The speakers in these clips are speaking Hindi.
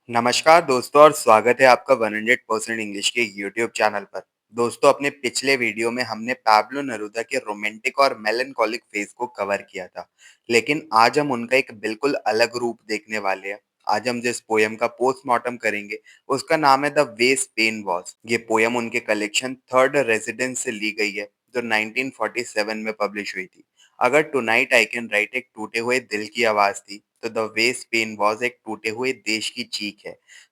नमस्कार दोस्तों और स्वागत है आपका 100% इंग्लिश के यूट्यूब चैनल पर। दोस्तों अपने पिछले वीडियो में हमने पाब्लो नेरुदा के रोमांटिक और मेलंकोलिक फेस को कवर किया था, लेकिन आज हम उनका एक बिल्कुल अलग रूप देखने वाले हैं। आज हम जिस पोयम का पोस्टमार्टम करेंगे उसका नाम है द वे स्पेन वॉज। ये पोयम उनके कलेक्शन थर्ड रेजिडेंस से ली गई है जो 1947 में पब्लिश हुई थी। अगर टुनाइट आई कैन राइट एक टूटे हुए दिल की आवाज थी तो द वे स्पेन वॉज एक टूटे हुए देश की चीख है।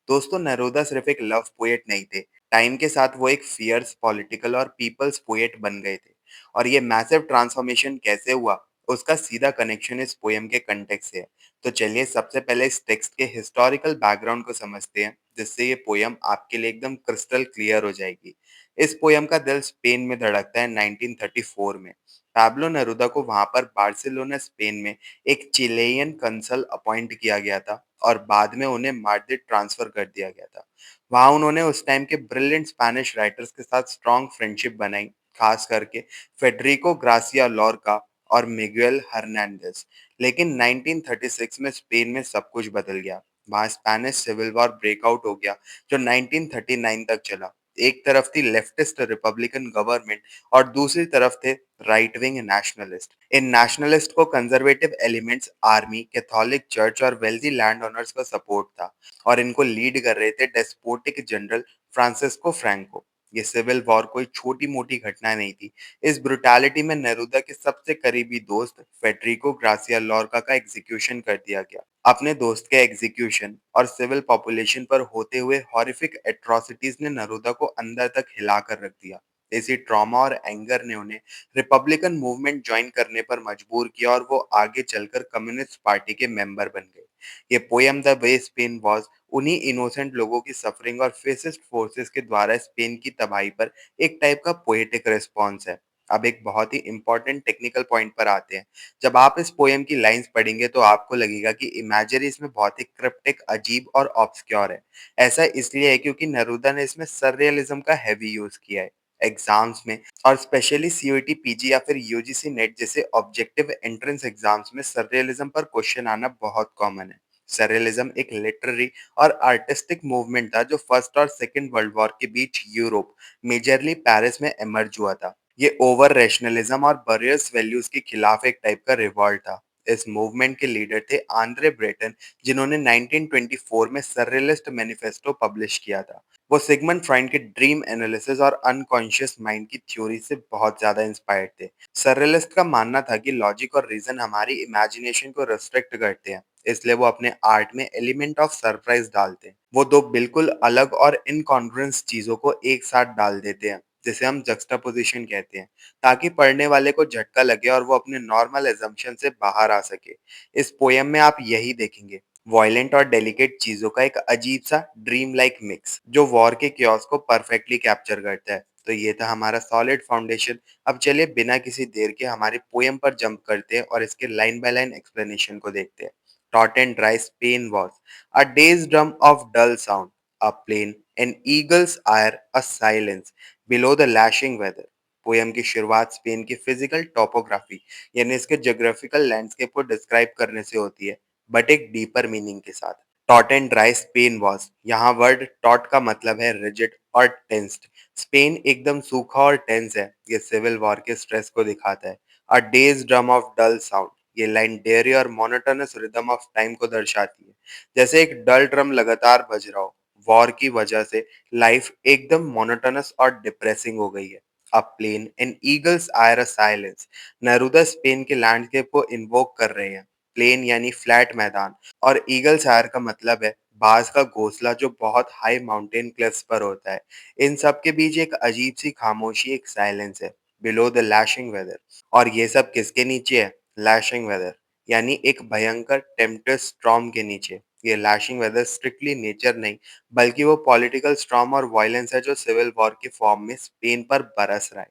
दोस्तों नेरूदा सिर्फ एक लव पोएट नहीं थे, टाइम के साथ वो एक फियर्स पॉलिटिकल और पीपल्स पोएट बन गए थे। और ये मैसिव ट्रांसफॉर्मेशन कैसे हुआ उसका सीधा कनेक्शन इस पोयम के कंटेक्स्ट से है। तो चलिए सबसे पहले इस टेक्स्ट के हिस्टोरिकल बैकग्राउंड को समझते हैं, जिससे ये पोयम आपके लिए एकदम क्रिस्टल क्लियर हो जाएगी। इस पोयम का दिल स्पेन में धड़कता है 1934 में। पाब्लो नेरुदा को वहां पर बार्सिलोना स्पेन में एक चिलेयन कंसल अपॉइंट किया गया था और बाद में उन्हें माद्रिद ट्रांसफर कर दिया गया था। वहां उन्होंने उस टाइम के ब्रिलियंट स्पेनिश राइटर्स के साथ स्ट्रॉन्ग फ्रेंडशिप बनाई, खास करके फेडरिको ग्रासिया लॉर्का और मिगुएल हर्नांडेज। लेकिन 1936 में स्पेन में सब कुछ बदल गया। वहां स्पेनिश सिविल वॉर ब्रेकआउट हो गया जो 1939 तक चला। एक तरफ थी लेफ्टिस्ट रिपब्लिकन गवर्नमेंट और दूसरी तरफ थे राइट विंग नेशनलिस्ट। इन नेशनलिस्ट को conservative elements, army, Catholic church और वेल्दी लैंड ओनर्स का सपोर्ट था और इनको लीड कर रहे थे डेस्पोटिक जनरल फ्रांसिस्को फ्रैंको। ये सिविल वॉर कोई छोटी मोटी घटना नहीं थी। इस ब्रुटैलिटी में नेरुदा के सबसे करीबी दोस्त फेडरिको ग्रासिया लॉर्का का एग्जीक्यूशन कर दिया गया। अपने दोस्त के एग्जीक्यूशन और सिविल पॉपुलेशन पर होते हुए हॉरिफिक एट्रोसिटीज ने नेरुदा को अंदर तक हिला कर रख दिया। इसी ट्रॉमा और एंगर ने उन्हें रिपब्लिकन मूवमेंट ज्वाइन करने पर मजबूर किया और वो आगे चलकर कम्युनिस्ट पार्टी के मेंबर बन गए। ये poem the way Spain was उन्हीं इनोसेंट लोगों की सफरिंग और फेसिस्ट फोर्सेस के द्वारा स्पेन की तबाही पर एक टाइप का पोएटिक रिस्पॉन्स है। अब एक बहुत ही इंपॉर्टेंट टेक्निकल पॉइंट पर आते हैं। जब आप इस पोयम की लाइंस पढ़ेंगे तो आपको लगेगा कि इमेजरी इसमें बहुत ही क्रिप्टिक, अजीब और ऑब्सक्योर है। ऐसा इसलिए है क्योंकि नेरुदा ने इसमें सररियलिज्म का हैवी यूज किया है। एग्जाम्स में और स्पेशली सीयूईटी पीजी या फिर यूजीसी नेट जैसे ऑब्जेक्टिव एंट्रेंस एग्जाम्स में सररियलिज्म पर क्वेश्चन आना बहुत कॉमन है। सररियलिज्म एक लिटरेरी और आर्टिस्टिक मूवमेंट था जो फर्स्ट और सेकंड वर्ल्ड वॉर के बीच यूरोप, मेजरली पेरिस में इमर्ज हुआ था। ये ओवर रैशनलिज्म और बरियर्स वैल्यूज के खिलाफ एक टाइप का रिवॉल्ट था। इस मूवमेंट के लीडर थे आंद्रे ब्रेटन, जिन्होंने 1924 में सररियलिस्ट मैनिफेस्टो पब्लिश किया था। वो सिगमंड फ्रॉइड के ड्रीम एनालिसिस और अनकॉन्शियस माइंड की थ्योरी से बहुत ज्यादा इंस्पायर्ड थे। सररियलिस्ट का मानना था कि लॉजिक और रीजन हमारी इमेजिनेशन को रिस्ट्रिक्ट करते हैं, इसलिए वो अपने आर्ट में एलिमेंट ऑफ सरप्राइज डालते हैं। वो दो बिल्कुल अलग और इनकॉन्ग्रुएंस चीजों को एक साथ डाल देते हैं, जिसे हम जक्सटापोजिशन कहते हैं, ताकि पढ़ने वाले को झटका लगे और वो अपने नॉर्मल एजम्पशन से बाहर आ सके। इस पोयम में आप यही देखेंगे, वॉयलेंट और डेलिकेट चीजों का एक अजीब सा ड्रीम लाइक मिक्स जो वॉर के क्योस को परफेक्टली कैप्चर करता है। तो ये था हमारा सॉलिड फाउंडेशन। अब चलिए बिना किसी देर के हमारी पोयम पर जंप करते हैं और इसके लाइन बाय लाइन एक्सप्लेनेशन को देखते हैं। Taut and dry Spain was a day's drum of dull sound, a plain, an eagle's ire, a silence below the lashing weather। Poem की शुरुआत स्पेन की फिजिकल टोपोग्राफी यानी इसके ज्योग्राफिकल लैंडस्केप को डिस्क्राइब करने से होती है, बट एक डीपर मीनिंग के साथ। Taught and dry Spain was, यहाँ वर्ड टॉट का मतलब है रिजिड और टेंस्ड। स्पेन एकदम सूखा और टेंस है, ये सिविल वॉर के स्ट्रेस को दिखाता है। A dazed drum of dull sound, ये लाइन डेयरी और मोनोटोनस रिदम ऑफ टाइम को दर्शाती है, जैसे एक डल ड्रम लगातार बज रहा हो। वॉर की वजह से लाइफ एकदम मोनोटोनस और डिप्रेसिंग हो गई है। A plain and eagles eyrie a silence, Neruda Spain के लैंडस्केप को इन्वोक कर रहे हैं। प्लेन यानी फ्लैट मैदान और ईगल सायर का मतलब है बाज का घोंसला जो बहुत हाई माउंटेन क्लिफ्स पर होता है। इन सब के बीच एक अजीब सी खामोशी, एक साइलेंस है, बिलो द लैशिंग वेदर। और ये सब किसके नीचे है? लैशिंग वेदर, यानी एक भयंकर टेम्पटेस्ट स्टॉर्म के नीचे। ये लैशिंग वेदर स्ट्रिक्टली नेचर नहीं, बल्कि वो पॉलिटिकल स्टॉर्म और वायलेंस है जो सिविल वॉर के फॉर्म में स्पेन पर बरस रहा है।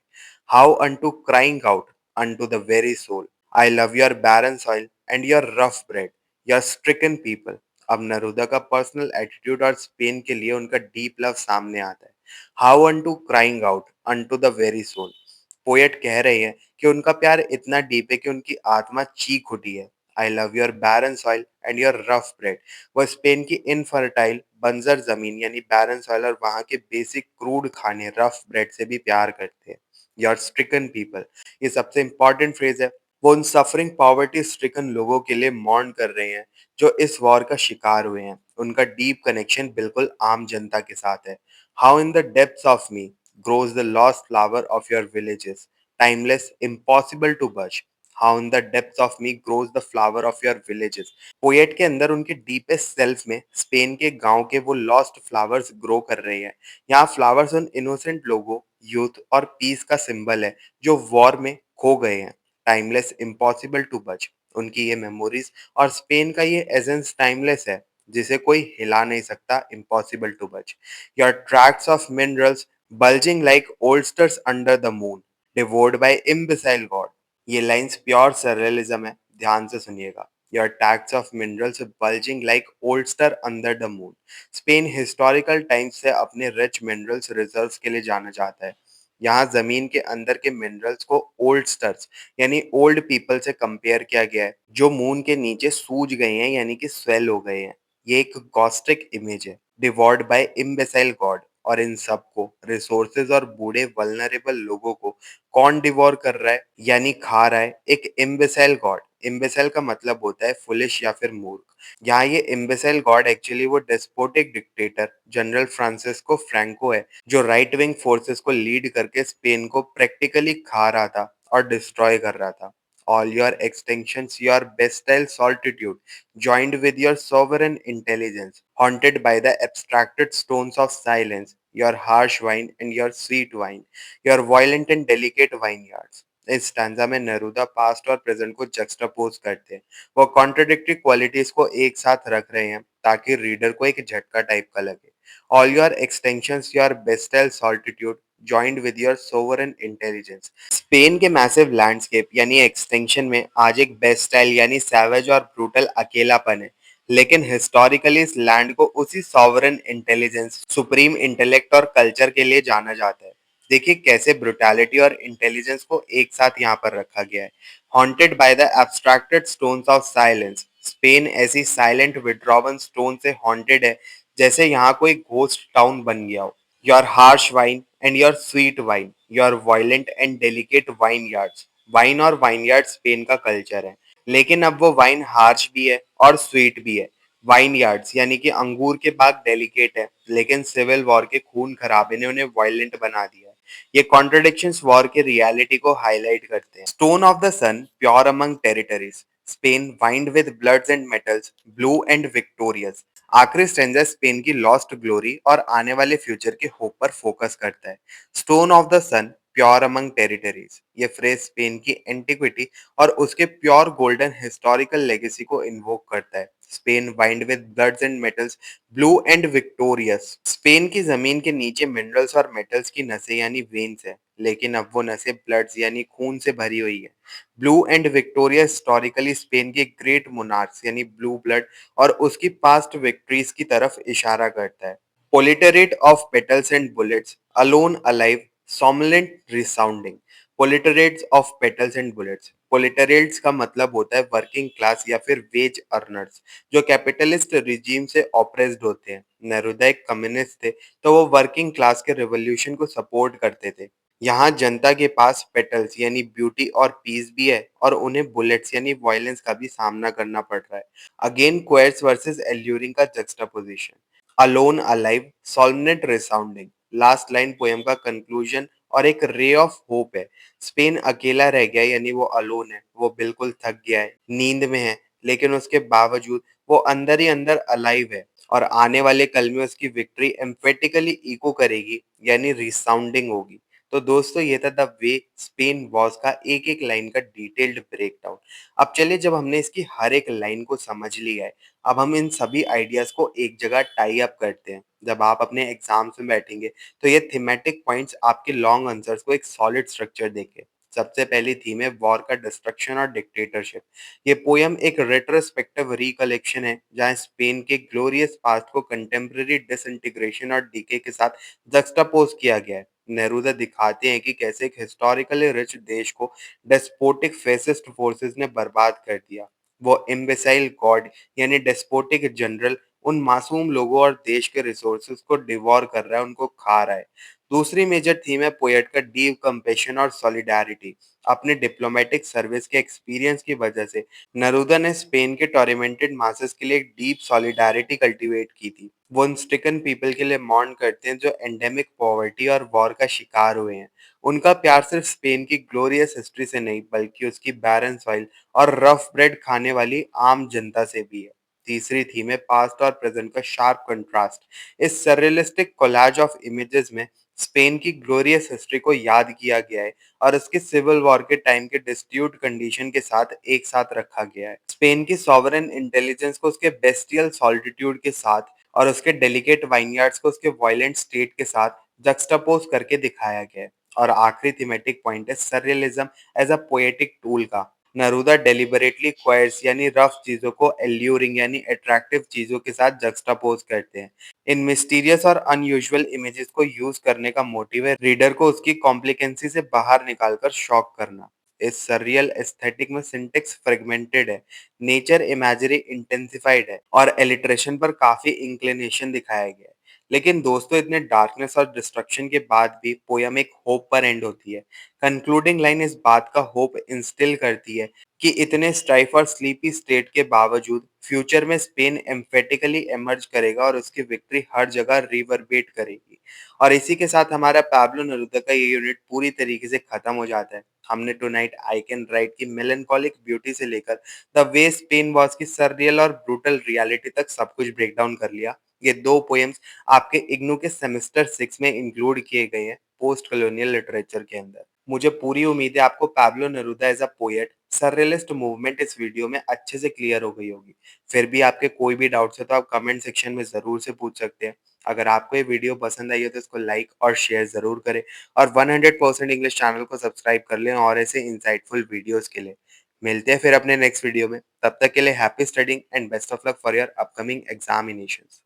How unto crying out unto the very soul, I love your barren soil and your rough bread, your stricken people। अब नरूदा का पर्सनल एटीट्यूड और स्पेन के लिए उनका डीप लव सामने आता है। How unto crying out unto the very soul, poet कह रहे हैं कि उनका प्यार इतना डीप है कि उनकी आत्मा चीख उठी है। आई love your barren soil and your rough bread, वो स्पेन की इनफर्टाइल बंजर ज़मीन यानी बैरन सॉइल और वहाँ के बेसिक क्रूड खाने, रफ ब्रेड से भी प्यार करते हैं। योर स्ट्रिकन पीपल, ये सबसे इम्पोर्टेंट फ्रेज़ है। वो उन सफरिंग पॉवर्टी स्ट्रिकन लोगों के लिए मॉर्न कर रहे हैं, जो इस वॉर का शिकार हुए हैं। उनका डीप कनेक्शन बिल्कुल आम जनता के साथ है। How in the depths of me grows the lost flower of your villages, timeless, impossible to budge. How in the depths of me grows the flower of your villages. Poet के अंदर उनके डीपेस्ट सेल्फ में स्पेन के गांव के वो लॉस्ट फ्लावर्स ग्रो कर रहे हैं। यहाँ फ्लावर्स उन इनोसेंट लोगों, यूथ और पीस का सिंबल है जो वॉर में खो गए हैं। टाइमलेस, इम्पॉसिबल टू बच, उनकी ये मेमोरीज और स्पेन का ये एसेंस टाइमलेस है, जिसे कोई हिला नहीं सकता। इम्पॉसिबल टू बच। Your tracts of minerals bulging like oysters under the moon, devoured by imbecile god. ये लाइंस प्योर सररियलिज्म है, ध्यान से सुनिएगा। Your tax of minerals bulging like oyster under the moon. Spain historical times से अपने रिच मिनरल्स रिजर्व्स के लिए जाना जाता है। यहाँ जमीन के अंदर के मिनरल्स को ओल्ड स्टर्स यानी ओल्ड पीपल से कंपेयर किया गया है, जो मून के नीचे सूज गए हैं यानी कि स्वेल हो गए हैं। ये एक गॉस्टिक इमेज है, डिवॉर्ड बाय इम्बेसाइल गॉड। और इन सबको, रिसोर्सेज और बूढ़े वल्नरेबल लोगों को कौन डिवोर कर रहा है यानी खा रहा है? एक इम्बेसाइल गॉड। इम्बेसाइल का मतलब होता है फुलिश या फिर मूर्ख। यहाँ ये इम्बेसाइल गॉड एक्चुअली वो despotic dictator general Francisco Franco है, जो राइट विंग फोर्सेस को लीड करके स्पेन को प्रैक्टिकली खा रहा था और डिस्ट्रॉय कर रहा था। All your extinctions, your bestial solitude, joined with your sovereign intelligence, haunted by the abstracted stones of silence, your harsh wine and your sweet wine, your violent and delicate vineyards. इस स्टैंजा में नेरूदा पास्ट और प्रेजेंट को जक्सटापोज करते हैं। वो कॉन्ट्रडिक्टरी क्वालिटीज को एक साथ रख रहे हैं ताकि रीडर को एक झटका टाइप का लगे। All your extensions, your bestial solitude joined with your sovereign intelligence. Spain के मैसिव लैंडस्केप यानी एक्सटेंशन में आज एक बेस्टाइल यानी सैवेज और ब्रूटल अकेलापन है, लेकिन हिस्टोरिकली इस लैंड को उसी सॉवरन इंटेलिजेंस, सुप्रीम इंटेलेक्ट और कल्चर के लिए जाना जाता है। देखिए कैसे ब्रुटैलिटी और इंटेलिजेंस को एक साथ यहाँ पर रखा गया है। Haunted by the abstracted stones of silence, Spain ऐसी साइलेंट विड्रॉवन स्टोन से हॉन्टेड है जैसे यहाँ कोई घोस्ट टाउन बन गया हो। Your harsh wine and your sweet wine, your violent and delicate wine yards. Wine और वाइन यार्ड स्पेन का कल्चर है, लेकिन अब वो वाइन हार्श भी है और स्वीट भी है। वाइन यार्ड्स यानी कि अंगूर के बाग डेलिकेट है, लेकिन सिविल वॉर के खून खराबे ने उन्हें वायलेंट बना दिया है। ये कॉन्ट्रडिक्शंस वॉर के रियलिटी को हाईलाइट करते हैं। Stone of the sun, pure among territories, Spain wind with bloods and metals, blue and victorious. आखिरी स्टेंजा स्पेन की लॉस्ट ग्लोरी और आने वाले फ्यूचर के होप पर फोकस करता है। Stone of the sun, pure among territories, ये फ्रेज स्पेन की एंटिक्विटी और उसके प्योर गोल्डन हिस्टोरिकल लेगेसी को इन्वोक करता है। Spain wind with bloods and metals, blue and victorious. Spain की जमीन के नीचे मिनरल्स और मेटल्स की नसें यानी वेन्स है, लेकिन अब वो नसें ब्लड्स यानी खून से भरी हुई है। Blue and victorious historically Spain के ग्रेट मोनार्क्स यानी ब्लू ब्लड और उसकी पास्ट विक्ट्रीज की तरफ इशारा करता है। Proletariat of petals and bullets, alone alive, somnolent resounding. Proletariats of petals and bullets, proletariats का मतलब होता है वर्किंग क्लास या फिर वेज अर्नर्स, जो कैपिटलिस्ट रिजीम से ऑप्रेस्ड होते हैं। नेरुदा एक कम्युनिस्ट थे, तो वो वर्किंग क्लास के रिवॉल्यूशन को सपोर्ट करते थे। यहाँ जनता के पास पेटल्स यानी ब्यूटी और पीस भी है, और उन्हें बुलेट्स यानी वायलेंस का भी सामना करना पड़ रहा है। अगेन क्वेर्स वर्सेस एल्यूरिंग का juxtaposition. Alone alive, somnolent resounding, last line poem का कंक्लूजन और एक रे ऑफ होप है। स्पेन अकेला रह गया यानी वो अलोन है, वो बिल्कुल थक गया है, नींद में है, लेकिन उसके बावजूद वो अंदर ही अंदर अलाइव है, और आने वाले कल में उसकी विक्ट्री एम्फेटिकली इको करेगी यानी रिसाउंडिंग होगी। तो दोस्तों ये था द वे स्पेन वॉज का एक एक लाइन का डिटेल्ड ब्रेकडाउन। अब चलिए, जब हमने इसकी हर एक लाइन को समझ लिया है, अब हम इन सभी आइडियाज को एक जगह टाई अप करते हैं। जब आप अपने एग्जाम्स में बैठेंगे तो ये थीमेटिक पॉइंट्स आपके लॉन्ग आंसर्स को एक सॉलिड स्ट्रक्चर देंगे। सबसे पहली थीम है वॉर का डिस्ट्रक्शन और डिक्टेटरशिप। ये पोयम एक रेट्रोस्पेक्टिव रिकलेक्शन है, जहां स्पेन के ग्लोरियस पास्ट को कंटेम्प्रेरी डिसइंटीग्रेशन और डीके के साथ जक्सटापोज किया गया है। नेहरूदा दिखाते हैं कि कैसे एक हिस्टोरिकली रिच देश को डेस्पोटिक फेसिस्ट फोर्सेस ने बर्बाद कर दिया। वो इम्बेसाइल गॉड यानी डेस्पोटिक जनरल उन मासूम लोगों और देश के रिसोर्सेज को डिवोर कर रहा है, उनको खा रहा है। दूसरी मेजर थीम है पोएट का डीप कंपैशन और सॉलिडारिटी। अपने डिप्लोमेटिक सर्विस के एक्सपीरियंस की वजह से नेरूदा ने स्पेन के टॉर्मेंटेड मासेस के लिए एक डीप सॉलिडारिटी कल्टीवेट की थी। वो उन स्ट्रिकन पीपल के लिए मॉर्न करते हैं जो एंडेमिक पॉवर्टी और वॉर का शिकार हुए हैं। उनका प्यार सिर्फ स्पेन की ग्लोरियस हिस्ट्री से नहीं बल्कि उसकी बैरन सॉइल और रफ ब्रेड खाने वाली आम जनता से भी है। तीसरी थीम है पास्ट और प्रेजेंट का शार्प कंट्रास्ट। इस सररियलिस्टिक कोलाज ऑफ इमेजेस में स्पेन की ग्लोरियस हिस्ट्री को याद किया गया है और उसके सिविल वॉर के टाइम के डिस्प्यूट कंडीशन के साथ एक साथ रखा गया है। स्पेन की सॉवरेन इंटेलिजेंस को उसके बेस्टियल सॉल्टिट्यूड के साथ और उसके डेलिकेट वाइनयार्ड्स को उसके वायलेंट स्टेट के साथ जक्सटापोज करके दिखाया गया है। और आखिरी थीमेटिक पॉइंट है surrealism as a poetic tool का। नेरूदा डेलिबरेटली क्वायर्स यानी रफ चीजों को एल्यूरिंग यानी अट्रैक्टिव चीजों के साथ जक्सटापोज करते हैं। इन मिस्टीरियस और अनयूजुअल इमेजेस को यूज करने का मोटिव है रीडर को उसकी कॉम्प्लिकेंसी से बाहर निकालकर शॉक करना। इस सररियल एस्थेटिक में सिंटेक्स फ्रेगमेंटेड है, नेचर इमेजरी इंटेंसिफाइड है और एलिट्रेशन पर काफी इंक्लिनेशन दिखाया गया है। लेकिन दोस्तों इतने डार्कनेस और डिस्ट्रक्शन के बाद भी पोयम एक होप पर एंड होती है। कंक्लूडिंग लाइन इस बात का होप इंस्टिल करती है कि इतने स्ट्राइफ और स्लीपी स्टेट के बावजूद फ्यूचर में स्पेन एम्फेटिकली इमर्ज करेगा और उसकी विक्ट्री हर जगह रिवर्बेट करेगी। और इसी के साथ हमारा पाब्लो नेरुदा का ये यूनिट पूरी तरीके से खत्म हो जाता है। हमने टुनाइट आई कैन राइट की मेलनकॉलिक ब्यूटी से लेकर द वे स्पेन वॉज की सररियल और ब्रूटल रियलिटी तक सब कुछ ब्रेक डाउन कर लिया। ये दो पोएम्स आपके इग्नू के सेमेस्टर 6 में इंक्लूड किए गए हैं पोस्ट कॉलोनियल लिटरेचर के अंदर। मुझे पूरी उम्मीद है आपको Pablo Neruda as a poet surrealist movement इस वीडियो में अच्छे से क्लियर हो गई होगी। फिर भी आपके कोई भी डाउट्स है तो आप कमेंट सेक्शन में ज़रूर से पूछ सकते हैं। अगर आपको ये वीडियो पसंद आई हो तो इसको लाइक और शेयर ज़रूर करें और 100% इंग्लिश चैनल को सब्सक्राइब कर लें और ऐसे इंसाइटफुल वीडियोज़ के लिए। मिलते हैं फिर अपने नेक्स्ट वीडियो में। तब तक के लिए happy studying and best of luck for your upcoming examinations.